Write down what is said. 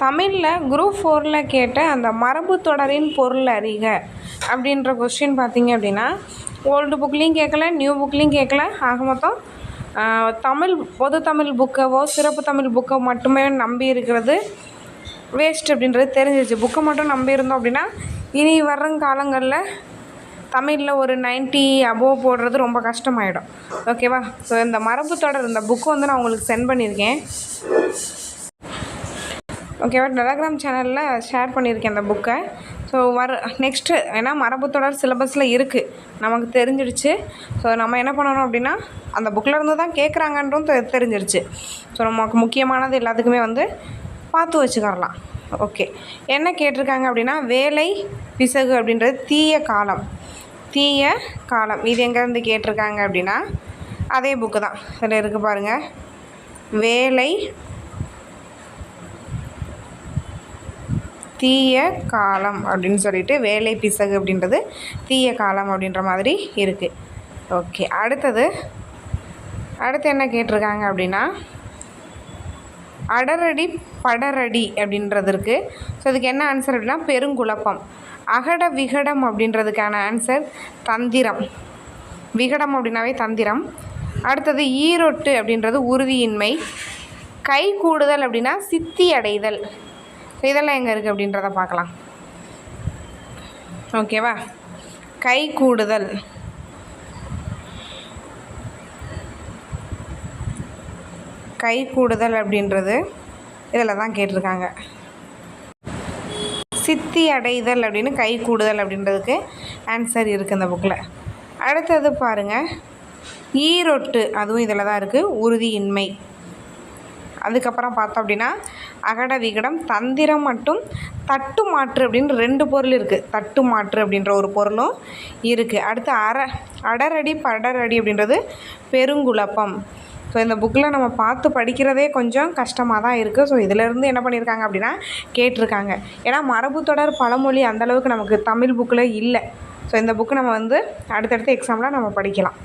தமிழில் குரூப் 4ல் கேட்ட அந்த மரபு தொடரின் பொருள் அறிக அப்படின்ற கொஸ்டின் பார்த்திங்க அப்படின்னா ஓல்டு புக்லேயும் கேட்கல, நியூ புக்லேயும் கேட்கல. ஆக மொத்தம் தமிழ் பொது தமிழ் புக்கவோ சிறப்பு தமிழ் புக்கை மட்டுமே நம்பி இருக்கிறது வேஸ்ட் அப்படின்றது தெரிஞ்சிச்சு. புக்கை மட்டும் நம்பி இருந்தோம் அப்படின்னா இனி வர்ற காலங்களில் தமிழில் ஒரு 90 அபோவ் போடுறது ரொம்ப கஷ்டமாயிடும். ஓகேவா? ஸோ இந்த மரபு தொடர் இந்த புக்கு வந்து நான் உங்களுக்கு சென்ட் பண்ணியிருக்கேன். ஓகேவா? டெலகிராம் சேனலில் ஷேர் பண்ணியிருக்கேன் அந்த புக்கை. ஸோ நெக்ஸ்ட்டு ஏன்னா மரபு தொடர் சிலபஸில் இருக்குது, நமக்கு தெரிஞ்சிடுச்சு. ஸோ நம்ம என்ன பண்ணணும் அப்படின்னா அந்த புக்கில் இருந்து தான் கேட்குறாங்கன்றும் தெரிஞ்சிடுச்சு. ஸோ நமக்கு முக்கியமானது எல்லாத்துக்குமே வந்து பார்த்து வச்சுக்கரலாம். ஓகே, என்ன கேட்டிருக்காங்க அப்படின்னா வேலை பிசகு அப்படின்றது தீய காலம். தீய காலம் இது எங்கேருந்து கேட்டிருக்காங்க அப்படின்னா அதே புக்கு தான் இதில் இருக்குது பாருங்கள். வேலை தீய காலம் அப்படின்னு சொல்லிட்டு வேலை பிசகு அப்படின்றது தீய காலம் அப்படின்ற மாதிரி இருக்குது. ஓகே, அடுத்து என்ன கேட்டிருக்காங்க அப்படின்னா அடரடி படரடி அப்படின்றது இருக்குது. ஸோ இதுக்கு என்ன ஆன்சர் அப்படின்னா பெருங்குழப்பம். அகட விகடம் அப்படின்றதுக்கான ஆன்சர் தந்திரம். விகடம் அப்படின்னாவே தந்திரம். அடுத்தது ஈரொட்டு அப்படின்றது உறுதியின்மை. கை கூடுதல் அப்படின்னா சித்தி அடைதல். இதெல்லாம் எங்கே இருக்குது அப்படின்றத பார்க்கலாம். ஓகேவா? கை கூடுதல், கை கூடுதல் அப்படின்றது இதில் தான் கேட்டிருக்காங்க. சித்தி அடைதல் அப்படின்னு கை கூடுதல் அப்படின்றதுக்கு ஆன்சர் இருக்குது இந்த புக்கில். அடுத்தது பாருங்கள், ஈரொட்டு அதுவும் இதில் தான் இருக்குது, உறுதியின்மை. அதுக்கப்புறம் பார்த்தோம் அப்படின்னா அகட விகடம், தந்திரம் மற்றும் தட்டு மாற்று அப்படின்னு 2 பொருள் இருக்குது. தட்டு மாற்று அப்படின்ற ஒரு பொருளும் இருக்குது. அடுத்து அடரடி படரடி அப்படின்றது பெருங்குழப்பம். ஸோ இந்த புக்கில் நம்ம பார்த்து படிக்கிறதே கொஞ்சம் கஷ்டமாக தான் இருக்குது. ஸோ இதிலேருந்து என்ன பண்ணியிருக்காங்க அப்படின்னா கேட்டிருக்காங்க. ஏன்னா மரபு தொடர் பழமொழி அந்தளவுக்கு நமக்கு தமிழ் புக்கில் இல்லை. ஸோ இந்த புக்கு நம்ம வந்து அடுத்தடுத்த எக்ஸாமில் நம்ம படிக்கலாம்.